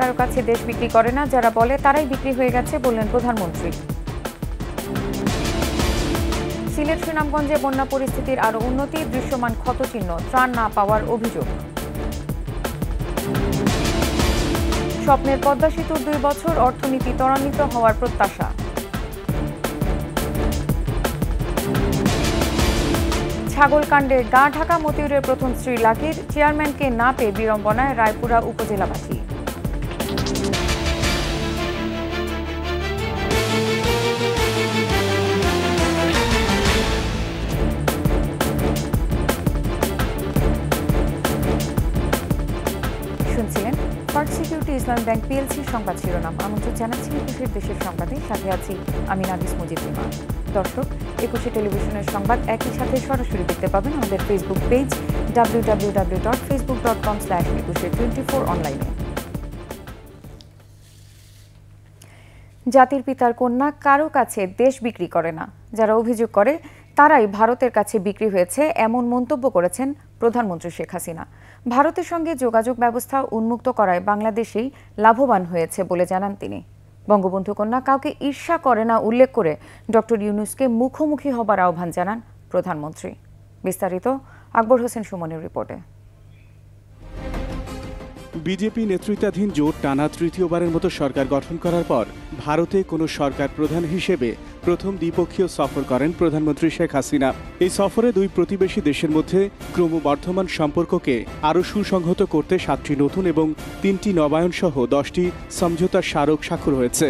কারো কাছে দেশ বিক্রি করে না, যারা বলে তারাই বিক্রি হয়ে গেছে বললেন প্রধানমন্ত্রী। সিলেট সুনামগঞ্জে বন্যা পরিস্থিতির আরও উন্নতি, দৃশ্যমান ক্ষতচিহ্ন, ত্রাণ না পাওয়ার অভিযোগ। স্বপ্নের পদ্মা সেতুর 2 বছর, অর্থনীতি ত্বরান্বিত হওয়ার প্রত্যাশা। ছাগলকাণ্ডে গা ঢাকা মতিউরের প্রথম স্ত্রী লাকির, চেয়ারম্যানকে না পেয়ে বিড়ম্বনায় রায়পুরা উপজেলাবাসী। শুনছিলেন ফার্স্ট সিকিউরিটি ইসলামী ব্যাংক পিএলসি সংবাদ শিরোনাম। আমন্ত্রণ জানাচ্ছি 21 দেশের সংবাদে, সাথে আছি আমি নাদিস মুজিবুর। দর্শক, 21 টেলিভিশনের সংবাদ একই সাথে সরাসরি দেখতে পাবেন আমাদের ফেসবুক পেজ www.facebook.com/2124 অনলাইনে। জাতির পিতার কন্যা কারো কাছে দেশ বিক্রি করে না, যারা অভিযোগ করে তারাই ভারতের কাছে বিক্রি হয়েছে, এমন মন্তব্য করেছেন প্রধানমন্ত্রী শেখ হাসিনা। ভারতের সঙ্গে যোগাযোগ ব্যবস্থা উন্মুক্ত করায় বাংলাদেশেই লাভবান হয়েছে বলে জানান তিনি। বঙ্গবন্ধু কন্যা কাউকে ঈর্ষা করে না উল্লেখ করে ডক্টর ইউনূসকে মুখোমুখি হবার আহ্বান জানান প্রধানমন্ত্রী। বিস্তারিত আকবর হোসেন সুমনের রিপোর্টে। বিজেপি নেতৃত্বাধীন জোট টানা তৃতীয়বারের মতো সরকার গঠন করার পর ভারতে কোনো সরকার প্রধান হিসেবে প্রথম দ্বিপক্ষীয় সফর করেন প্রধানমন্ত্রী শেখ হাসিনা। এই সফরে 2 প্রতিবেশী দেশের মধ্যে ক্রমবর্ধমান সম্পর্ককে আরও সুসংহত করতে 7টি নতুন এবং 3টি নবায়ন সহ 10টি সমঝোতা স্মারক স্বাক্ষর হয়েছে।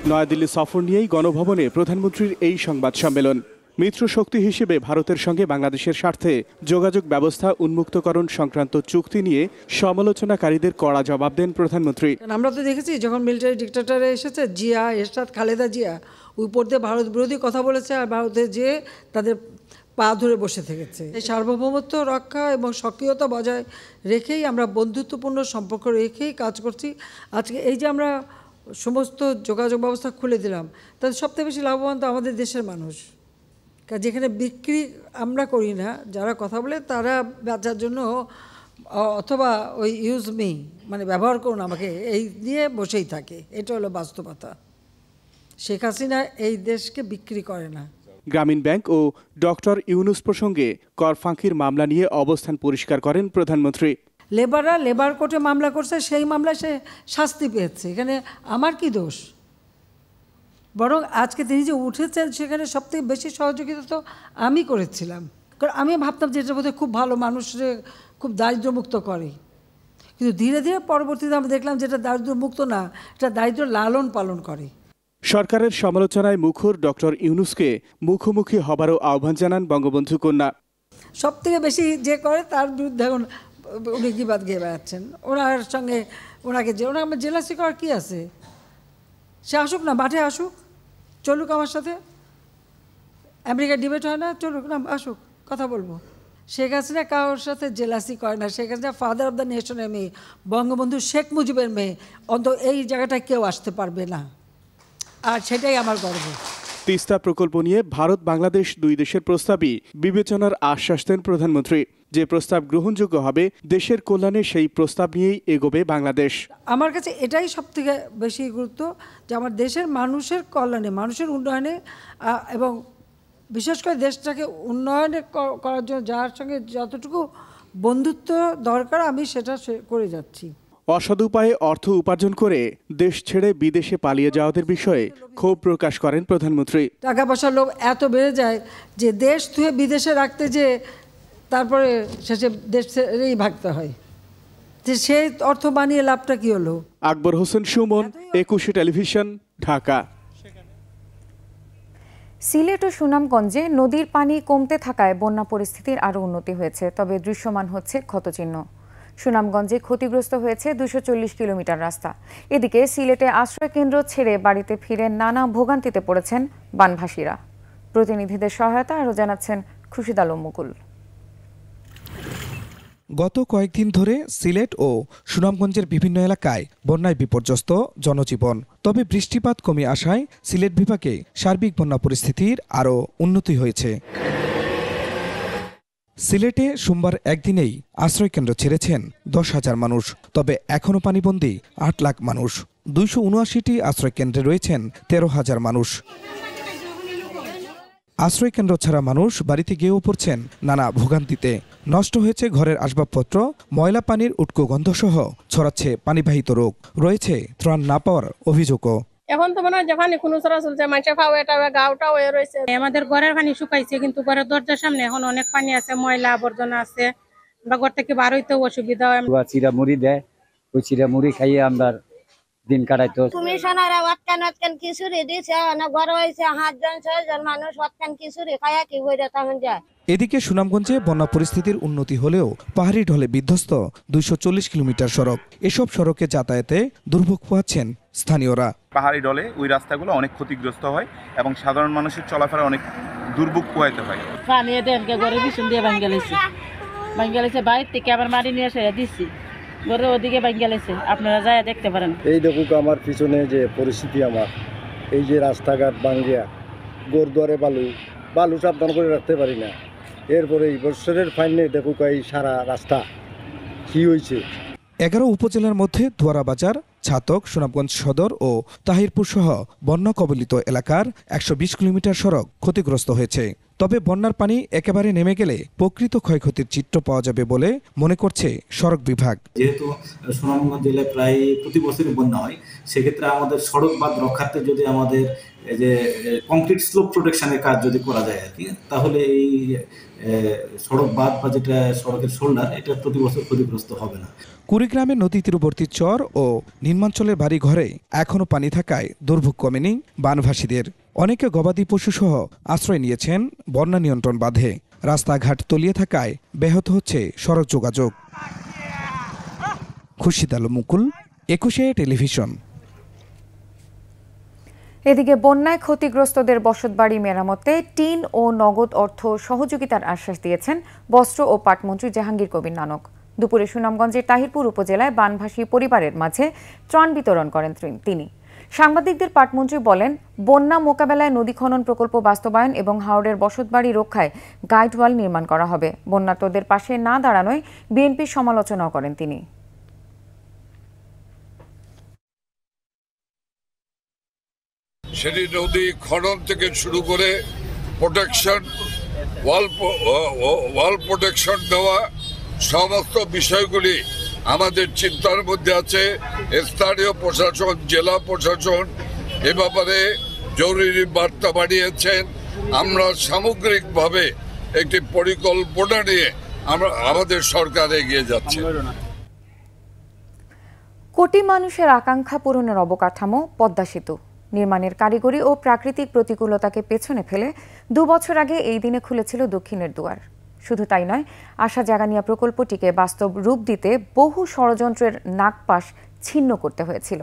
নয়াদিল্লি সফর নিয়েই গণভবনে প্রধানমন্ত্রীর এই সংবাদ সম্মেলন। মিত্র শক্তি হিসেবে ভারতের সঙ্গে বাংলাদেশের স্বার্থে যোগাযোগ ব্যবস্থা উন্মুক্তকরণ সংক্রান্ত চুক্তি নিয়ে সমালোচনাকারীদের কড়া জবাব দেন প্রধানমন্ত্রী। আমরা তো দেখেছি যখন মিলিটারি ডিক্টেটরে এসেছে জিয়া, এরশাদ, খালেদা জিয়া উপর দিয়ে ভারত বিরোধী কথা বলেছে আর ভারতে যেয়ে তাদের পা ধরে বসে থেকেছে। এই সার্বভৌমত্ব রক্ষা এবং সক্রিয়তা বজায় রেখেই আমরা বন্ধুত্বপূর্ণ সম্পর্ক রেখেই কাজ করছি। আজকে এই যে আমরা সমস্ত যোগাযোগ ব্যবস্থা খুলে দিলাম, তাদের সবথেকে বেশি লাভবান তো আমাদের দেশের মানুষ। যেখানে বিক্রি আমরা করি না, যারা কথা বলে তারা বাঁচার জন্য অথবা ওই ইউজ মি মানে ব্যবহার করুন আমাকে, এই নিয়ে বসেই থাকে। এটা হলো বাস্তবতা। শেখ হাসিনা এই দেশকে বিক্রি করে না। গ্রামীণ ব্যাংক ও ডক্টর ইউনূস প্রসঙ্গে কর ফাঁকির মামলা নিয়ে অবস্থান পরিষ্কার করেন প্রধানমন্ত্রী। লেবাররা লেবার কোর্টে মামলা করছে, সেই মামলায় সে শাস্তি পেয়েছে, এখানে আমার কি দোষ? বরং আজকে তিনি যে উঠেছেন সেখানে সবথেকে বেশি সহযোগিতা তো আমি করেছিলাম, কারণ আমি ভাবতাম যে এটা বোধহয় খুব ভালো, মানুষের খুব দারিদ্র্যমুক্ত করে। কিন্তু ধীরে ধীরে পরবর্তীতে আমরা দেখলাম যে এটা দারিদ্র্যমুক্ত না, এটা দারিদ্র্য লালন পালন করে। সরকারের সমালোচনায় মুখর ডক্টর ইউনূসকে মুখোমুখি হবারও আহ্বান জানান বঙ্গবন্ধু কন্যা। সবথেকে বেশি যে করে তার বিরুদ্ধে এখন উনি গিবাদ গিয়ে বেড়াচ্ছেন। ওনার সঙ্গে ওনাকে আমার জেলাসি করার কী আছে? সে আসুক না, মাঠে আসুক, চলুক আমার সাথে। আমেরিকার ডিবেট হয় না, চলুক না, আসুক, কথা বলবো। শেখ হাসিনা কারোর সাথে জেলাসি করে না। Sheikh Hasina father of the নেশনের মেয়ে, বঙ্গবন্ধু শেখ মুজিবের মেয়ে। অন্তত এই জায়গাটায় কেউ আসতে পারবে না, আর সেটাই আমার গর্ব। তিস্তা প্রকল্প নিয়ে ভারত বাংলাদেশ 2 দেশের প্রস্তাবই বিবেচনার আশ্বাস দেন প্রধানমন্ত্রী। যে প্রস্তাব গ্রহণযোগ্য হবে দেশের কল্যাণে সেই প্রস্তাব নিয়েই এগোবে বাংলাদেশ। আমার কাছে এটাই সবথেকে বেশি গুরুত্ব, যে আমার দেশের মানুষের কল্যাণে, মানুষের উন্নয়নে এবং বিশেষ করে দেশটাকে উন্নয়নে করার জন্য যার সঙ্গে যতটুকু বন্ধুত্ব দরকার আমি সেটা করে যাচ্ছি। অসৎ উপায়ে অর্থ উপার্জন করে দেশ ছেড়ে বিদেশে পালিয়ে যাওয়াদের বিষয়ে ক্ষোভ প্রকাশ করেন প্রধানমন্ত্রী। টাকা পয়সার লোভ এত বেড়ে যায় যে দেশ থুয়ে বিদেশে রাখতে যে তারপরে শেষে দেশ ছেড়েই ভাগতে হয়, যে সেই অর্থ বানিয়ে লাভটা কি হলো? আকবর হোসেন সুমন, 21 টেলিভিশন, ঢাকা। সিলেট ও সুনামগঞ্জে নদীর পানি কমতে থাকায় বন্যা পরিস্থিতির আরও উন্নতি হয়েছে, তবে দৃশ্যমান হচ্ছে ক্ষতচিহ্ন। সুনামগঞ্জে ক্ষতিগ্রস্ত হয়েছে 240 কিলোমিটার রাস্তা। এদিকে সিলেটে আশ্রয়কেন্দ্র ছেড়ে বাড়িতে ফিরে নানা ভোগান্তিতে পড়েছেন বানভাসীরা। প্রতিনিধিদের সহায়তা আরও জানাচ্ছেন খুরশিদ আলম মুকুল। গত কয়েকদিন ধরে সিলেট ও সুনামগঞ্জের বিভিন্ন এলাকায় বন্যায় বিপর্যস্ত জনজীবন। তবে বৃষ্টিপাত কমে আসায় সিলেট বিভাগে সার্বিক বন্যা পরিস্থিতির আরও উন্নতি হয়েছে। সিলেটে সোমবার একদিনেই আশ্রয়কেন্দ্র ছেড়েছেন 10,000 মানুষ। তবে এখনও পানিবন্দী 8 লাখ মানুষ। 279টি আশ্রয়কেন্দ্রে রয়েছেন 13,000 মানুষ। আশ্রয়কেন্দ্র ছাড়া মানুষ বাড়িতে গিয়েও পড়ছেন নানা ভোগান্তিতে। নষ্ট হয়েছে ঘরের আসবাবপত্র, ময়লা পানির উটকো গন্ধসহ ছড়াচ্ছে পানিবাহিত রোগ। রয়েছে ত্রাণ না পাওয়ার অভিযোগও। এখন তো মনে হয় যে পানি কোনো চলা চলছে, মানুষের পাওয়া গাওটা হয়ে রয়েছে। আমাদের ঘরের পানি শুকাইছে, কিন্তু ঘরের দরজার সামনে এখন অনেক পানি আছে, ময়লা আবর্জনা আছে। আমরা ঘর থেকে বার হইতেও অসুবিধা হয়। চিরা মুড়ি দেয়, ওই চিরা মুড়ি খাইয়ে আমরা দিন কাটাইতো। তুমি সোনারা ওয়াতকান খিচুড়ি দিছে না, ঘর হইছে 5 জন 6 জন মানুষ ওয়াতকান খিচুড়ি খায়া কি হইরা তখন যায়। এদিকে সুনামগঞ্জে বন্যা পরিস্থিতির উন্নতি হলেও পাহাড়ি ঢলে বিধ্বস্ত 240 কিলোমিটার সড়ক। এসব সড়কে যাতায়াতে দুর্ভোগ পোহাচ্ছেন স্থানীয়রা। পাহাড়ি ঢলে ওই রাস্তাগুলো অনেক ক্ষতিগ্রস্ত হয় এবং সাধারণ মানুষের চলাফেরা অনেক দুর্ভোগ পোহাইতে হয়। পানি দেনকে ঘরে বিছুন দিয়ে ভাঙ্গালেছে বাইরে থেকে আবার মাটি নিয়ে এসে দিচ্ছি, ঘরে ওদিকে ভাঙ্গালেছে। আপনারা যায় দেখতে পারেন। এই দেখুক আমার পিছনে যে পরিস্থিতি, আমার এই যে রাস্তাঘাট ভাঙ্গিয়া, গোরদুয়ারে বালু সাবধান করে রাখতে পারি না। এরপরে এই বছরের ফাইনে দেখুক এই সারা রাস্তা কি হয়েছে। 11 উপজেলার মধ্যে দুয়ারা বাজার, ছাতক, সুনামগঞ্জ সদর ও তাহিরপুর সহ বন্যা কবলিত এলাকার 120 কিলোমিটার সড়ক ক্ষতিগ্রস্ত হয়েছে। তবে বন্যার পানি একেবারে নেমে গেলে প্রকৃত ক্ষয়ক্ষতির চিত্র পাওয়া যাবে বলে মনে করছে সড়ক বিভাগ। যেহেতু সুনামগঞ্জ জেলায় প্রায় প্রতি বছরই বন্যা হয়, সেক্ষেত্রে আমাদের সড়ক বাঁধ রক্ষার্থে যদি আমাদের এই যে কংক্রিট স্লোপ প্রোটেকশনের কাজ যদি করা যায় আর কি, তাহলে এই সড়ক বাঁধ বা যেটা সড়কের শোল্ডার, এটা প্রতি বছর ক্ষতিগ্রস্ত হবে না। কুড়িগ্রামে নদী তীরবর্তী চর ও নিম্নাঞ্চলের বাড়ি ঘরে এখনও পানি থাকায় দুর্ভোগ কমেনি বানভাসীদের। অনেকে গবাদি পশু সহ আশ্রয় নিয়েছেন বন্যা নিয়ন্ত্রণ বাঁধে। রাস্তাঘাট তলিয়ে থাকায় ব্যাহত হচ্ছে সড়ক যোগাযোগ। খুরশিদ আলম মুকুল, 21 টেলিভিশন। এদিকে বন্যায় ক্ষতিগ্রস্তদের বসতবাড়ি মেরামতে টিন ও নগদ অর্থ সহযোগিতার আশ্বাস দিয়েছেন বস্ত্র ও পাটমন্ত্রী জাহাঙ্গীর কবির নানক। দুপুরে সুনামগঞ্জের তাহিরপুর উপজেলায় বানভাসী পরিবারের মাঝে ত্রাণ বিতরণ করেন তিনি। সাংবাদিকদের পাটমন্ত্রী বলেন, বন্যা মোকাবেলায় নদী খনন প্রকল্প বাস্তবায়ন এবং হাওড়ের বসতবাড়ি রক্ষায় গাইডওয়াল নির্মাণ করা হবে। বন্যার্তদের পাশে না দাঁড়ানোয় বিএনপির সমালোচনাও করেন তিনি। সেটি নদী খনন থেকে শুরু করে প্রোটেকশন, ওয়াল প্রোটেকশন দেওয়া, সমস্ত বিষয়গুলি আমাদের চিন্তার মধ্যে আছে। স্থানীয় প্রশাসন, জেলা প্রশাসন এ ব্যাপারে জরুরি বার্তা বাড়িয়েছেন। আমরা সামগ্রিকভাবে একটি পরিকল্পনা নিয়ে আমাদের সরকার এগিয়ে যাচ্ছে। কোটি মানুষের আকাঙ্ক্ষা পূরণের অবকাঠামো পদ্মা সেতু নির্মাণের কারিগরি ও প্রাকৃতিক প্রতিকূলতাকে পেছনে ফেলে 2 বছর আগে এই দিনে খুলেছিল দক্ষিণের দুয়ার। শুধু তাই নয়, আশা জাগানিয়া প্রকল্পটিকে বাস্তব রূপ দিতে বহু ষড়যন্ত্রের নাগপাশ ছিন্ন করতে হয়েছিল।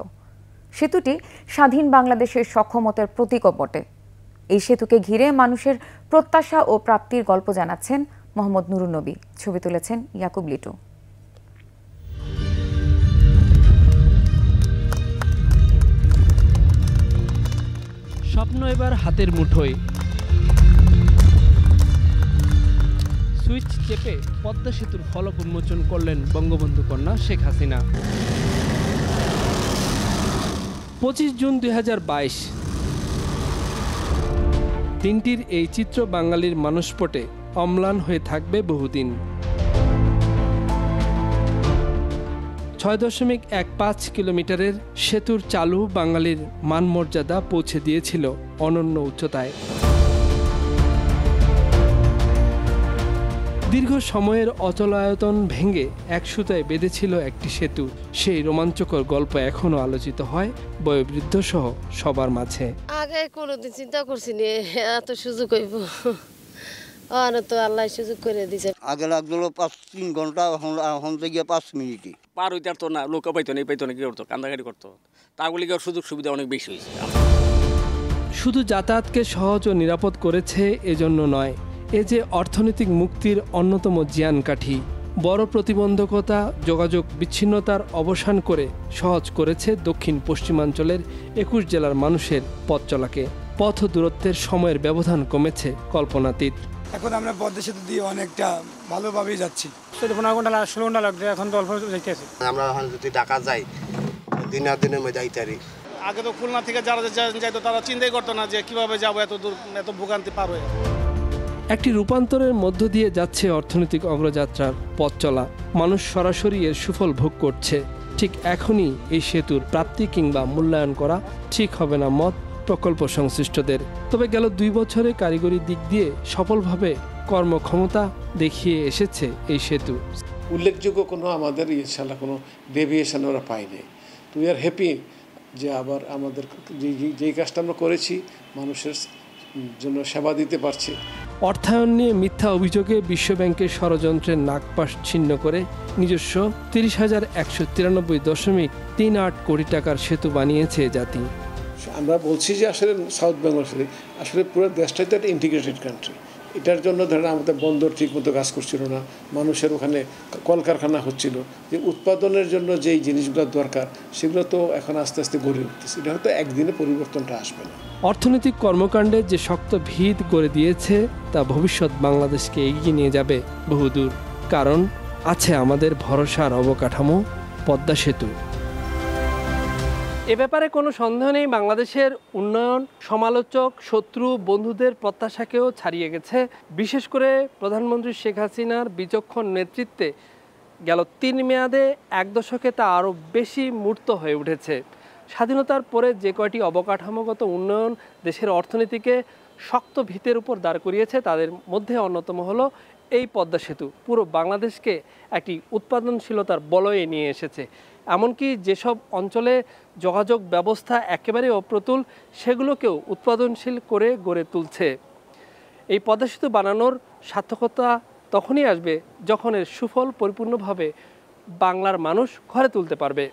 সেতুটি স্বাধীন বাংলাদেশের সক্ষমতার প্রতীকও বটে। এই সেতুকে ঘিরে মানুষের প্রত্যাশা ও প্রাপ্তির গল্প জানাচ্ছেন মোহাম্মদ নুরুন নবী। ছবি তুলেছেন ইয়াকুব লিটু। স্বপ্ন এবার হাতের মুঠোয়। সুইচ চেপে পদ্মা সেতুর ফলক উন্মোচন করলেন বঙ্গবন্ধু কন্যা শেখ হাসিনা। 25 জুন 2022। দিনটির এই চিত্র বাঙালির মানসপটে অম্লান হয়ে থাকবে বহুদিন। 6.15 কিলোমিটারের সেতুর চালু বাঙালির মানমর্যাদা পৌঁছে দিয়েছিল অনন্য উচ্চতায়। দীর্ঘ সময়ের অচলায়তন ভেঙে এক সুতায় বেঁধেছিল একটি সেতু। সেই রোমাঞ্চকর গল্প এখনো আলোচিত হয় বয়োবৃদ্ধ সহ সবার মাঝে। আগে কোনোদিন চিন্তা করছি না এত সুযোগ হইব, তো আল্লাহ সুযোগ করে দিছে। আগে লাগছিল 3 ঘন্টা, এখন থেকে 5 মিনিটে পার হইতে পারতো না। লোক পাইতো না কি করতো, কান্দাকাটি করতো। তাগুলিকে সুযোগ সুবিধা অনেক বেশি হয়েছে। শুধু যাতায়াতকে সহজ ও নিরাপদ করেছে এজন্য নয়, এ যে অর্থনৈতিক মুক্তির অন্যতম জিয়ানকাঠি। বড় প্রতিবন্ধকতা, যোগাযোগ বিচ্ছিন্নতার অবসান করে সহজ করেছে দক্ষিণ পশ্চিমাঞ্চলের 21 জেলার মানুষের পথ চলাকে। পথ দূরত্বের সময়ের ব্যবধান কমেছে কল্পনাতীত। এখন আমরা পদ্মা সেতু দিয়ে অনেকটা ভালোভাবেই যাচ্ছি। 15 ঘন্টা 16 ঘন্টা লাগবে, এখন তো অল্প যাইতেছে। আমরা এখন যদি ঢাকা যাই দিনের মধ্যে যাইতে পারি। আগে তো খুলনা থেকে যারা যাইতো তারা চিন্তাই করতো না যে কিভাবে যাবো এত দূর, এত ভোগান্তি পার হয়ে। একটি রূপান্তরের মধ্য দিয়ে যাচ্ছে অর্থনৈতিক অগ্রযাত্রার পথ চলা। মানুষ সরাসরি এর সুফল ভোগ করছে। ঠিক এখনই এই সেতুর প্রাপ্তি কিংবা মূল্যায়ন করা ঠিক হবে না মত প্রকল্প সংশ্লিষ্টদের। তবে গেল 2 বছরে কারিগরি দিক দিয়ে সফলভাবে কর্মক্ষমতা দেখিয়ে এসেছে এই সেতু। উল্লেখযোগ্য কোনো আমাদের ইনশাআল্লাহ কোনো ডেভিয়েশন ওরা পায়নি। তো উই আর হ্যাপি যে আবার আমাদের যেই কাজটা আমরা করেছি মানুষের জন্য সেবা দিতে পারছি। অর্থায়ন নিয়ে মিথ্যা অভিযোগে বিশ্বব্যাংকের ষড়যন্ত্রের নাগপাশ ছিন্ন করে নিজস্ব 30,193.38 কোটি টাকার সেতু বানিয়েছে জাতি। আমরা বলছি যে আসলে সাউথ বেঙ্গল আসলে পুরো দেশটাই তো একটা ইন্টিগ্রেটেড কান্ট্রি। এটার জন্য ধরেন আমাদের বন্দর ঠিকমতো কাজ করছিল না, মানুষের ওখানে কলকারখানা হচ্ছিল, যে উৎপাদনের জন্য যেই জিনিসগুলো দরকার সেগুলো তো এখন আস্তে আস্তে গড়ে উঠতেছে। এটা হয়তো একদিনে পরিবর্তনটা আসবে না। অর্থনৈতিক কর্মকাণ্ডে যে শক্ত ভিত গড়ে দিয়েছে তা ভবিষ্যৎ বাংলাদেশকে এগিয়ে নিয়ে যাবে বহুদূর। কারণ আছে আমাদের ভরসার অবকাঠামো পদ্মা সেতু। এ ব্যাপারে কোনো সন্দেহ নেই, বাংলাদেশের উন্নয়ন সমালোচক, শত্রু, বন্ধুদের প্রত্যাশাকেও ছাড়িয়ে গেছে। বিশেষ করে প্রধানমন্ত্রী শেখ হাসিনার বিচক্ষণ নেতৃত্বে গেল 3 মেয়াদে 1 দশকে তা আরও বেশি মূর্ত হয়ে উঠেছে। স্বাধীনতার পরে যে কয়টি অবকাঠামোগত উন্নয়ন দেশের অর্থনীতিকে শক্ত ভিতের উপর দাঁড় করিয়েছে তাদের মধ্যে অন্যতম হলো এই পদ্মা সেতু। পুরো বাংলাদেশকে একটি উৎপাদনশীলতার বলয়ে নিয়ে এসেছে। এমনকি যেসব অঞ্চলে যোগাযোগ ব্যবস্থা একেবারে অপ্রতুল সেগুলোকেও উৎপাদনশীল করে গড়ে তুলছে। এই পদ্মা সেতু বানানোর সার্থকতা তখনই আসবে যখন এর সুফল পরিপূর্ণভাবে বাংলার মানুষ ঘরে তুলতে পারবে।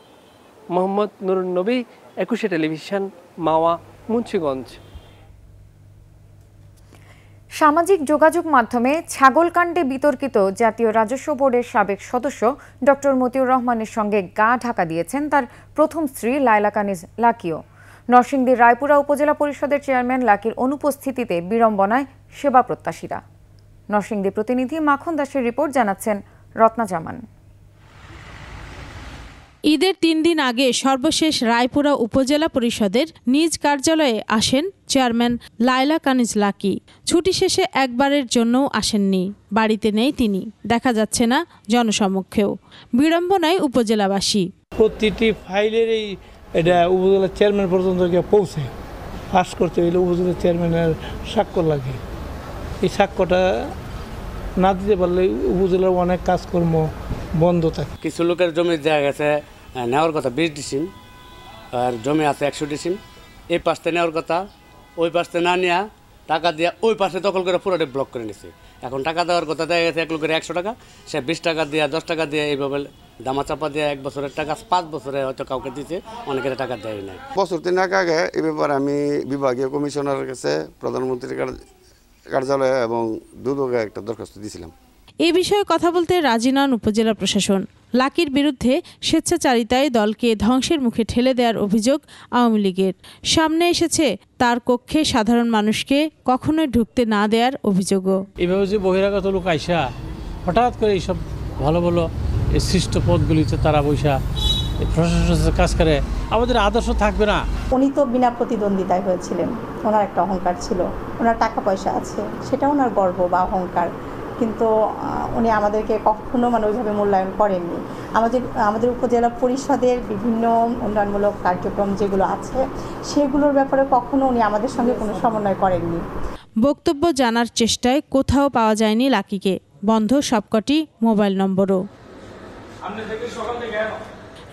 মোহাম্মদ নুরুন নবী, 21 টেলিভিশন, মাওয়া, মুন্সিগঞ্জ। সামাজিক যোগাযোগ মাধ্যমে ছাগলকাণ্ডে বিতর্কিত জাতীয় রাজস্ব বোর্ডের সাবেক সদস্য ডক্টর মতিউর রহমানের সঙ্গে গা ঢাকা দিয়েছেন তার প্রথম স্ত্রী লায়লা কানিজ লাকিও। নরসিংদীর রায়পুরা উপজেলা পরিষদের চেয়ারম্যান লাকির অনুপস্থিতিতে বিড়ম্বনায় সেবা প্রত্যাশীরা। নরসিংদী প্রতিনিধি মাখন দাসের রিপোর্ট, জানাচ্ছেন রত্না জামান। ঈদের 3 দিন আগে সর্বশেষ রায়পুরা উপজেলা পরিষদের নিজ কার্যালয়ে আসেন চেয়ারম্যান লায়লা কানিজ লাকি। ছুটি শেষে একবারের জন্যও আসেননি, বাড়িতে নেই তিনি, দেখা যাচ্ছে না জনসমক্ষেও। বিড়ম্বনায় উপজেলাবাসী। প্রতিটি ফাইলের এটা উপজেলা চেয়ারম্যান পর্যন্ত গিয়ে পৌঁছে পাস করতে হইলে উপজেলা চেয়ারম্যানের স্বাক্ষর লাগে। এই স্বাক্ষরটা না দিতে পারলে উপজেলার অনেক কাজকর্ম বন্ধ থাকে। কিছু লোকের জমি দেওয়া গেছে নেওয়ার কথা 20 ডিসিম, আর জমি আছে 100 ডিসিম। এই পাশে নেওয়ার কথা, ওই পাশে না নেওয়া, টাকা দিয়ে ওই পাশে দখল করে পুরোটা ব্লক করে নিছে। এখন টাকা দেওয়ার কথা দেওয়া গেছে 1 লোকের 100 টাকা, সে 20 টাকা দিয়ে 10 টাকা দিয়ে এইভাবে দামাচাপা দিয়ে 1 বছরের টাকা 5 বছরে হয়তো কাউকে দিতে, অনেকের টাকা দেয় নাই। বছর 3 আগে এই ব্যাপারে আমি বিভাগীয় কমিশনারের কাছে, প্রধানমন্ত্রীর কার্যালয়ে এবং দুদকে একটা দরখাস্ত দিয়েছিলাম। এই বিষয়ে কথা বলতে রাজি নন উপজেলা প্রশাসন। লাকির বিরুদ্ধে স্বেচ্ছাচারিতায় দলকে ধ্বংসের মুখে ঠেলে দেওয়ার অভিযোগ আওয়ামী লীগের। সামনে এসেছে তার কক্ষে সাধারণ মানুষকে কখনোই ঢুকতে না দেওয়ার অভিযোগও। এইভাবে যে বহিরাগত লোক আইসা হঠাৎ করে এইসব ভালো ভালো সৃষ্ট পদগুলিতে তারা বৈশা প্রশাসনের কাজ করে, আমাদের আদর্শ থাকবে না। উনি তো বিনা প্রতিদ্বন্দ্বিতায় হয়েছিলেন, ওনার একটা অহংকার ছিল, ওনার টাকা পয়সা আছে, সেটা ওনার গর্ব বা অহংকার। কিন্তু উনি আমাদেরকে কখনো ওইভাবে মূল্যায়ন করেননি। আমাদের উপজেলা পরিষদের বিভিন্ন উন্নয়নমূলক কার্যক্রম যেগুলো আছে সেগুলোর ব্যাপারে কখনো উনি আমাদের সঙ্গে কোনো সমন্বয় করেননি। বক্তব্য জানার চেষ্টায় কোথাও পাওয়া যায়নি লাকিকে, বন্ধ সবকটি মোবাইল নম্বরও।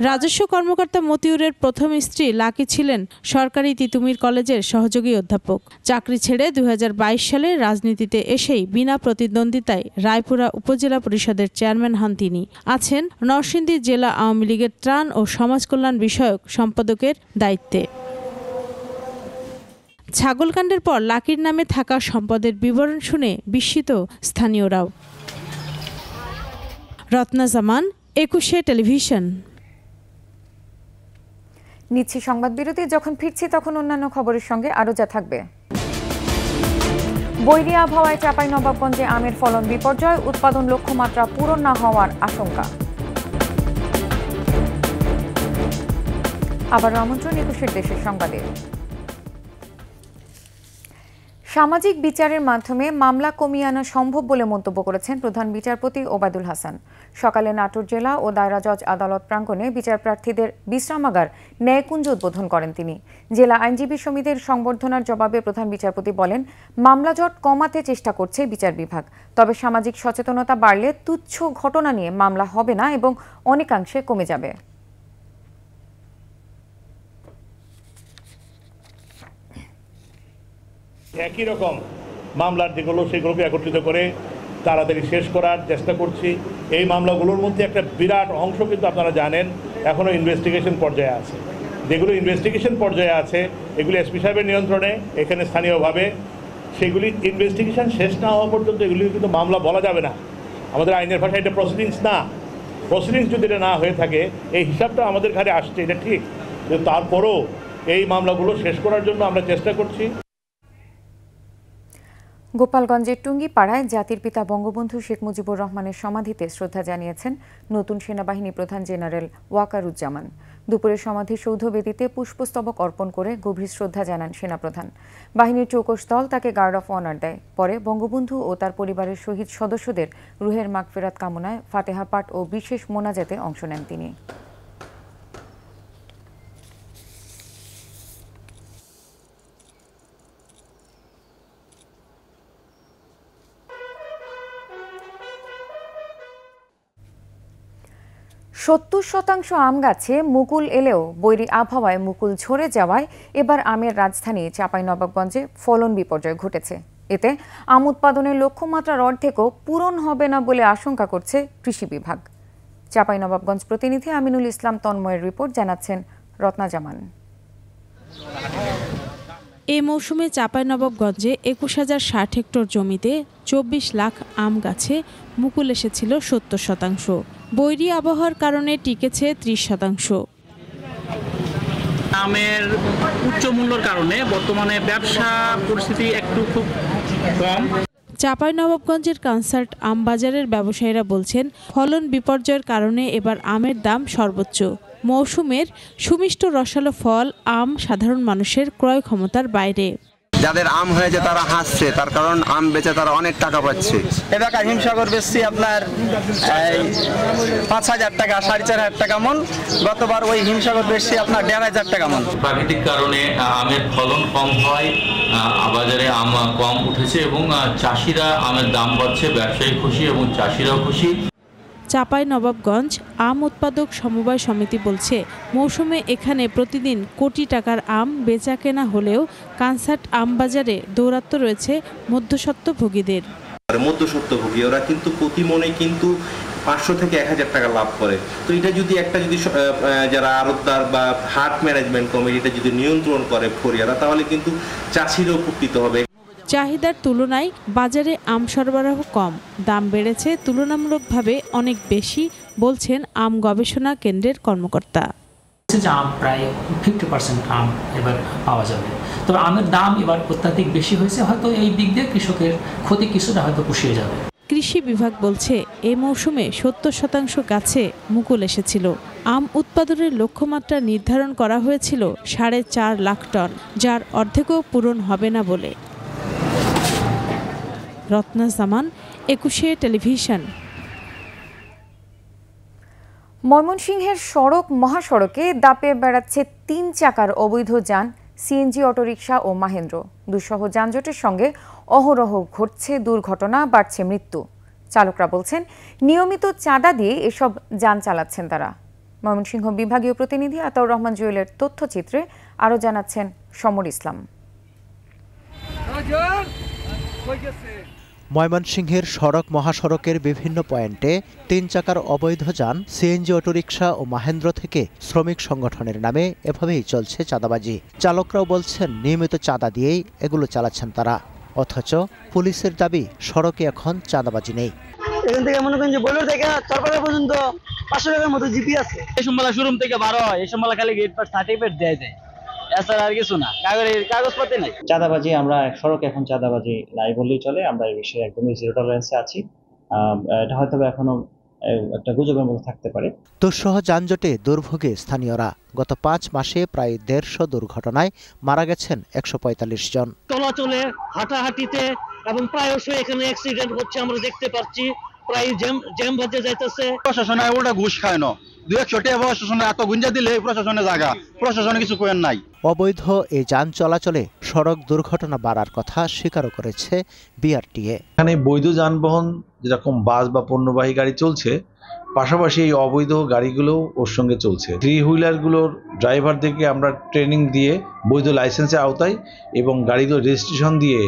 রাজস্ব কর্মকর্তা মতিউরের প্রথম স্ত্রী লাকি ছিলেন সরকারি তিতুমির কলেজের সহযোগী অধ্যাপক। চাকরি ছেড়ে 2022 সালে রাজনীতিতে এসেই বিনা প্রতিদ্বন্দ্বিতায় রায়পুরা উপজেলা পরিষদের চেয়ারম্যান হন তিনি। আছেন নরসিংদী জেলা আওয়ামী লীগের ত্রাণ ও সমাজ কল্যাণ বিষয়ক সম্পাদকের দায়িত্বে। ছাগলকাণ্ডের পর লাকির নামে থাকা সম্পদের বিবরণ শুনে বিস্মিত স্থানীয়রাও। রত্না জামান, 21 টেলিভিশন। নিচ্ছি সংবাদ বিরতি, যখন ফিরছি তখন অন্যান্য খবরের সঙ্গে আরও যা থাকবে। বৈরী আবহাওয়ায় চাঁপাইনবাবগঞ্জে আমের ফলন বিপর্যয়, উৎপাদন লক্ষ্যমাত্রা পূরণ না হওয়ার আশঙ্কা। আবার আমন্ত্রণ ২১ দেশের সংবাদে। সামাজিক বিচারের মাধ্যমে মামলা কমিয়ে আনা সম্ভব বলে মন্তব্য করেছেন প্রধান বিচারপতি ওবায়দুল হাসান। সকালে নাটোর জেলা ও দায়রা জজ আদালত প্রাঙ্গণে বিচারপ্রার্থীদের বিশ্রামাগার ন্যায়কুঞ্জ উদ্বোধন করেন তিনি। জেলা আইনজীবী সমিতির সংবর্ধনার জবাবে প্রধান বিচারপতি বলেন, মামলা জট কমাতে চেষ্টা করছে বিচার বিভাগ, তবে সামাজিক সচেতনতা বাড়লে তুচ্ছ ঘটনা নিয়ে মামলা হবে না এবং অনেকাংশে কমে যাবে। একই রকম মামলার যেগুলো সেগুলোকে একত্রিত করে তাড়াতাড়ি শেষ করার চেষ্টা করছি। এই মামলাগুলোর মধ্যে একটা বিরাট অংশ কিন্তু আপনারা জানেন এখনও ইনভেস্টিগেশন পর্যায়ে আছে। যেগুলো ইনভেস্টিগেশন পর্যায়ে আছে এগুলি এসপি সাহেবের নিয়ন্ত্রণে এখানে স্থানীয়ভাবে, সেগুলি ইনভেস্টিগেশন শেষ না হওয়া পর্যন্ত এগুলি কিন্তু মামলা বলা যাবে না। আমাদের আইনের ভাষায় এটা প্রসিডিংস না। প্রসিডিংস যদি এটা না হয়ে থাকে, এই হিসাবটা আমাদের ঘাড়ে আসছে, এটা ঠিক, কিন্তু তারপরও এই মামলাগুলো শেষ করার জন্য আমরা চেষ্টা করছি। গোপালগঞ্জের টুঙ্গিপাড়ায় জাতির পিতা বঙ্গবন্ধু শেখ মুজিবুর রহমানের সমাধিতে শ্রদ্ধা জানিয়েছেন নতুন সেনাবাহিনী প্রধান জেনারেল ওয়াকারুজ্জামান। দুপুরে সমাধিসৌধ বেদিতে পুষ্পস্তবক অর্পণ করে গভীর শ্রদ্ধা জানান সেনাপ্রধান। বাহিনীর চৌকস দল তাকে গার্ড অফ অনার দেয়। পরে বঙ্গবন্ধু ও তার পরিবারের শহীদ সদস্যদের রুহের মাগফিরাত কামনায় ফাতেহা পাঠ ও বিশেষ মোনাজাতে অংশ নেন তিনি। সত্তর শতাংশ আম গাছে মুকুল এলেও বৈরী আবহাওয়ায় মুকুল ঝরে যাওয়ায় এবার আমের রাজধানী চাঁপাইনবাবগঞ্জে ফলন বিপর্যয় ঘটেছে। এতে আম উৎপাদনের লক্ষ্যমাত্রার অর্ধেকও পূরণ হবে না বলে আশঙ্কা করছে কৃষি বিভাগ। চাঁপাইনবাবগঞ্জ প্রতিনিধি আমিনুল ইসলাম তন্ময়ের রিপোর্ট, জানাচ্ছেন রত্না জামান। এই মৌসুমে চাঁপাইনবাবগঞ্জে ২১,০৬০ হেক্টর জমিতে ২৪ লাখ আম গাছে মুকুল এসেছিল ৭০%। বৈরী আবহাওয়ার কারণে টিকেছে ৩০%। আমের উচ্চ মূল্যের কারণে বর্তমানে ব্যবসা পরিস্থিতি একটু খুব কম। চাঁপাইনবাবগঞ্জের কনসার্ট আম বাজারের ব্যবসায়ীরা বলছেন, ফলন বিপর্যয়ের কারণে এবার আমের দাম সর্বোচ্চ। মৌসুমের সুমিষ্ট রসালো ফল আম সাধারণ মানুষের ক্রয় ক্ষমতার বাইরে। যাদের আম হয়েছে তারা হাসছে, তার কারণ আম বেচে তারা অনেক টাকা পাচ্ছে। এবার হিমসাগর বেচছি আপনার ৫,০০০ টাকা, ৪,৫০০ টাকা মন। গতবার ওই হিমসাগর বেচছি আপনার ১,৫০০ টাকা মন। প্রাকৃতিক কারণে আমের ফলন কম হয়, বাজারে আম কম উঠেছে এবং চাষিরা আমের দাম পাচ্ছে, ব্যবসায়ী খুশি এবং চাষিরাও খুশি। চাঁপাইনবাবগঞ্জ আম উৎপাদক সমবায় সমিতি বলছে, মৌসুমে এখানে প্রতিদিন কোটি টাকার আম বেচা কেনা হলেও কনসার্ট আম বাজারে দৌরাত্ম্য রয়েছে মধ্যস্বত্বভোগীদের। মধ্যস্বত্বভোগী ওরা কিন্তু প্রতি মনে কিন্তু ৫০০ থেকে ১,০০০ টাকা লাভ করে। তো এটা যদি যারা আড়তদার বা হাট ম্যানেজমেন্ট কমিটিটা যদি নিয়ন্ত্রণ করে ফরিয়ারা, তাহলে কিন্তু চাষিরও উপকৃত হবে। চাহিদার তুলনায় বাজারে আম সরবরাহ কম, দাম বেড়েছে তুলনামূলকভাবে অনেক বেশি, বলছেন আম গবেষণা কেন্দ্রের কর্মকর্তা। আম প্রায় 50% আম এবার পাওয়া যাবে, তবে আমের দাম এবার অত্যাধিক বেশি হয়েছে, হয়তো এই দিক দিয়ে কৃষকের ক্ষতি কিছুটা হয়তো পুষিয়ে যাবে। কৃষি বিভাগ বলছে, এই মৌসুমে ৭০% গাছে মুকুল এসেছিল। আম উৎপাদনের লক্ষ্যমাত্রা নির্ধারণ করা হয়েছিল ৪.৫ লাখ টন, যার অর্ধেকও পূরণ হবে না বলে। রত্না জামান, ২১ টেলিভিশন। ময়মনসিংহের সড়ক মহাসড়কে দাপে বেড়াচ্ছে ৩ চাকার অবৈধ যান, সিএনজি, অটোরিকশা ও মাহেন্দ্র। দুঃসহ যানজটের সঙ্গে অহরহ ঘটছে দুর্ঘটনা, বাড়ছে মৃত্যু। চালকরা বলছেন, নিয়মিত চাঁদা দিয়ে এসব যান চালাচ্ছেন তারা। ময়মনসিংহ বিভাগীয় প্রতিনিধি আতাউর রহমান জুয়েলের তথ্যচিত্রে আরও জানাচ্ছেন সমর ইসলাম। ময়মনসিংহের সড়ক মহাসড়কের বিভিন্ন পয়েন্টে ৩ চাকার অবৈধ যান, সিএনজি, অটোরিকশা ও মাহেন্দ্র থেকে শ্রমিক সংগঠনের নামে এভাবেই চলছে চাঁদাবাজি। চালকরাও বলছেন, নিয়মিত চাঁদা দিয়েই এগুলো চালাচ্ছেন তারা, অথচ পুলিশের দাবি সড়কে এখন চাঁদাবাজি নেই। এখান থেকে মনে করেন যে বোলেরো থেকে চরপাড়া পর্যন্ত ৫০০ টাকার মতো জিপি আছে। এই সোমবালা শোরুম থেকে ১২ হয়, এই সোমবালা খালি গেট পাস সার্টিফিকেট দেয়। এছাড়া আর কিছু না, কাগজপত্র নাই। চাঁদাবাজি, আমরা সড়কে এখন চাঁদাবাজি নাই বললেই চলে। আমরা এই বিষয়ে একদমই জিরো টলারেন্সে আছি। এটা হয়তো এখনো একটা গুজবের মধ্যে থাকতে পারে। দুঃসহ যানজটে দুর্ভোগে স্থানীয়রা। গত 5 মাসে প্রায় 150 দুর্ঘটনায় মারা গেছেন 145 জন। চলাচলে, হাঁটাহাঁটিতে এবং প্রায়শই এখানে অ্যাক্সিডেন্ট হচ্ছে আমরা দেখতে পাচ্ছি। প্রায় জ্যাম বাজে যাইতেছে। প্রশাসনে ওটা ঘুষ খায় না, 200 টাকা প্রশাসনে এত গুঞ্জা দিলে প্রশাসনে জায়গা, প্রশাসনে কিছু করেন নাই। অবৈধ এই যান চলাচলে সড়ক দুর্ঘটনা বাড়ার কথা স্বীকারও করেছে বিআরটিএ। এখানে বৈধ যানবাহন যেরকম বাস বা পণ্যবাহী গাড়ি চলছে, পাশাপাশি এই অবৈধ গাড়িগুলো ওর সঙ্গে চলছে। 3 হুইলারগুলোর ড্রাইভারদেরকে আমরা ট্রেনিং দিয়ে বৈধ লাইসেন্সের আওতায় এবং গাড়িগুলো রেজিস্ট্রেশন দিয়ে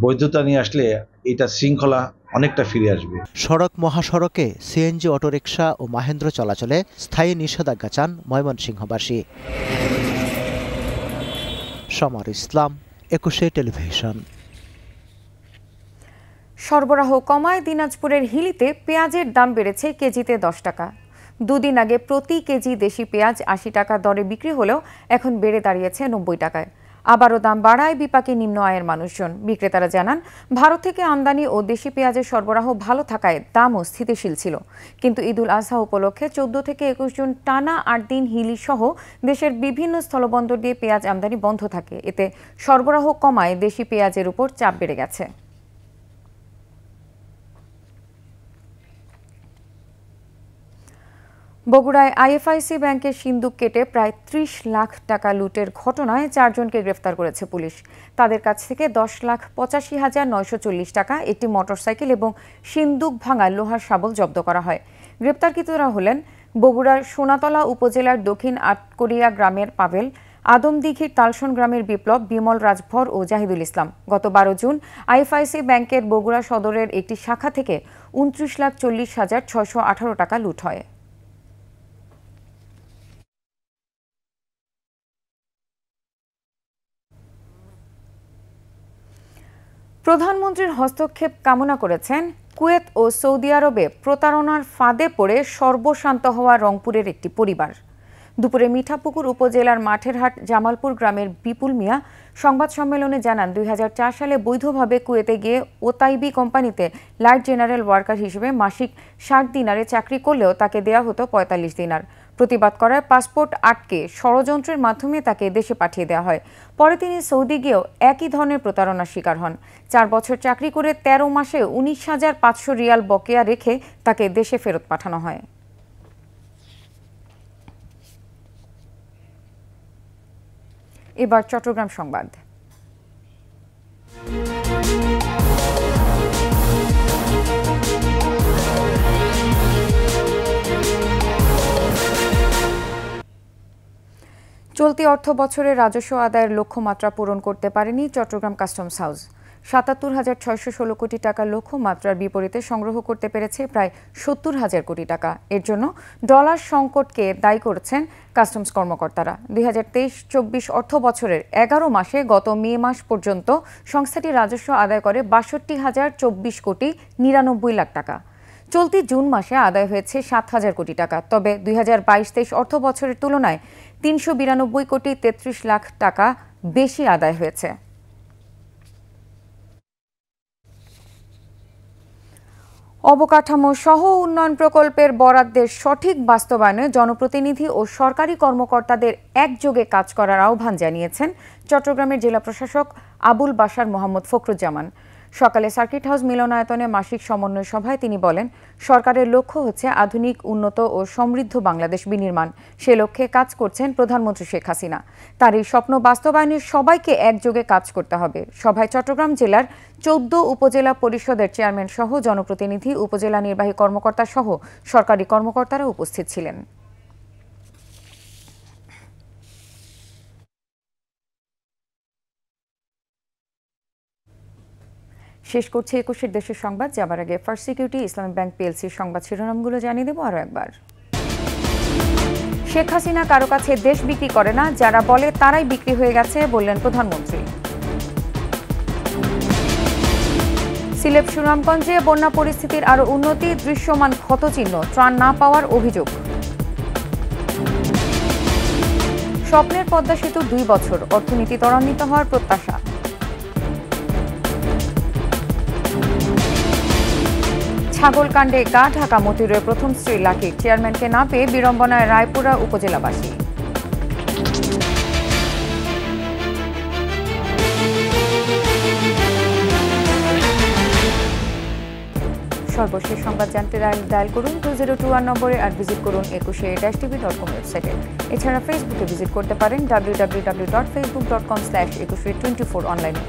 বৈধতা নিয়ে আসলে এটা শৃঙ্খলা অনেকটা ফিরে আসবে। সড়ক মহাসড়কে সিএনজি অটোরিকশা ও মাহেন্দ্র চলাচলে স্থায়ী নিষেধাজ্ঞা চান ময়মনসিংহবাসী। সমর ইসলাম, 21 টেলিভিশন। সরবরাহ কমায় দিনাজপুরের হিলিতে পেঁয়াজের দাম বেড়েছে কেজিতে 10 টাকা। দুদিন আগে প্রতি কেজি দেশি পেঁয়াজ 80 টাকা দরে বিক্রি হলেও এখন বেড়ে দাঁড়িয়েছে 90 টাকায়। আবারও দাম বাড়ায় বিপাকে নিম্ন আয়ের মানুষজন। বিক্রেতারা জানান, ভারত থেকে আমদানি ও দেশি পেঁয়াজের সরবরাহ ভালো থাকায় দামও স্থিতিশীল ছিল। কিন্তু ঈদুল আজহা উপলক্ষে 14 থেকে 21 জুন টানা 8 দিন হিলি সহ দেশের বিভিন্ন স্থলবন্দর দিয়ে পেঁয়াজ আমদানি বন্ধ থাকে। এতে সরবরাহ কমায় দেশি পেঁয়াজের উপর চাপ বেড়ে গেছে। বগুড়ায় আইএফআইসি ব্যাংকের সিন্দুক কেটে প্রায় 30 লাখ টাকা লুটের ঘটনায় 4 জনকে গ্রেফতার করেছে পুলিশ। তাদের কাছ থেকে 10,85,940 টাকা, একটি মোটরসাইকেল এবং সিন্দুক ভাঙা লোহার শাবল জব্দ করা হয়। গ্রেপ্তারকৃতরা হলেন বগুড়ার সোনাতলা উপজেলার দক্ষিণ আটকরিয়া গ্রামের পাভেল, আদমদিঘির তালসন গ্রামের বিপ্লব, বিমল রাজভর ও জাহিদুল ইসলাম। গত 12 জুন আইএফআইসি ব্যাংকের বগুড়া সদরের একটি শাখা থেকে 29,40,618 টাকা লুট হয়। প্রধানমন্ত্রীর হস্তক্ষেপ কামনা করেছেন কুয়েত ও সৌদি আরবে প্রতারণার ফাঁদে পড়ে সর্বশান্ত হওয়া রংপুরের একটি পরিবার। দুপুরে মিঠাপুকুর উপজেলার মাঠেরহাট জামালপুর গ্রামের বিপুল মিয়া সংবাদ সম্মেলনে জানান, 2004 সালে বৈধভাবে কুয়েতে গিয়ে ওতাইবি কোম্পানিতে লাইট জেনারেল ওয়ার্কার হিসেবে মাসিক 60 দিনারে চাকরি করলেও তাকে দেয়া হতো 45 দিনার। প্রতিবাদ করায় পাসপোর্ট আটকে ষড়যন্ত্রের মাধ্যমে তাকে দেশে পাঠিয়ে দেওয়া হয়। পরে তিনি সৌদি গিয়েও একই ধরনের প্রতারণার শিকার হন। 4 বছর চাকরি করে 13 মাসে 19,500 রিয়াল বকেয়া রেখে তাকে দেশে ফেরত পাঠানো হয়। এবার চট্টগ্রাম সংবাদ। চলতি অর্থ বছরে রাজস্ব আদায়ের লক্ষ্যমাত্রা পূরণ করতে পারেনি চট্টগ্রাম কাস্টমস হাউস। ৭৭,৬১৬ কোটি টাকার লক্ষ্যমাত্রার বিপরীতে সংগ্রহ করতে পেরেছে প্রায় ৭০,০০০ কোটি টাকা। এর জন্য ডলার সংকটকে দায়ী করেছেন কাস্টমস কর্মকর্তারা। 2023-24 অর্থ বছরের 11 মাসে গত মে মাস পর্যন্ত সংস্থাটি রাজস্ব আদায় করে ৬২,০২৪ কোটি ৯৯ লাখ টাকা। চলতি জুন মাসে আদায় হয়েছে ৭,০০০ কোটি টাকা। তবে 2022-23 অর্থ বছরের তুলনায় ৩৯২ কোটি ৩৩ লাখ টাকা বেশি আদায় হয়েছে। অবকাঠামো সহ উন্নয়ন প্রকল্পের বরাদ্দের সঠিক বাস্তবায়নে জনপ্রতিনিধি ও সরকারি কর্মকর্তাদের একযোগে কাজ করার আহ্বান জানিয়েছেন চট্টগ্রামের জেলা প্রশাসক আবুল বাশার মোহাম্মদ ফখরুজ্জামান। সকালে সার্কিট হাউস মিলনায়তনে মাসিক সমন্বয় সভায় তিনি বলেন, সরকারের লক্ষ্য হচ্ছে আধুনিক, উন্নত ও সমৃদ্ধ বাংলাদেশ বিনির্মাণ। সে লক্ষ্যে কাজ করছেন প্রধানমন্ত্রী শেখ হাসিনা। তার এই স্বপ্ন বাস্তবায়নে সবাইকে একযোগে কাজ করতে হবে। সভায় চট্টগ্রাম জেলার 14 উপজেলা পরিষদের চেয়ারম্যান সহ জনপ্রতিনিধি, উপজেলা নির্বাহী কর্মকর্তা সহ সরকারি কর্মকর্তারা উপস্থিত ছিলেন। শেষ করছি 21 দেশের সংবাদ। যাবার আগে ফার্স্ট সিকিউরিটি ইসলামী ব্যাংক পিএলসির সংবাদ শিরোনামগুলো জানিয়ে দেব আরও একবার। শেখ হাসিনা কারো কাছে দেশ বিক্রি করে না, যারা বলে তারাই বিক্রি হয়ে গেছে বললেন প্রধানমন্ত্রী। সিলেট সুনামগঞ্জে বন্যা পরিস্থিতির আরও উন্নতি, দৃশ্যমান ক্ষতচিহ্ন, ত্রাণ না পাওয়ার অভিযোগ। স্বপ্নের পদ্মা সেতু 2 বছর, অর্থনীতি ত্বরান্বিত হওয়ার প্রত্যাশা। ছাগলকাণ্ডে গা ঢাকা মতিউরের প্রথম স্ত্রী লাকির, চেয়ারম্যানকে না পেয়ে বিড়ম্বনায় রায়পুরা উপজেলাবাসী। সর্বশেষ সংবাদ জানতে ডায়াল করুন 2021 নম্বরে আর ভিজিট করুন 21tv.com ওয়েবসাইটে। এছাড়া ফেসবুকে ভিজিট করতে পারেন www.facebook.com/2124 অনলাইনে।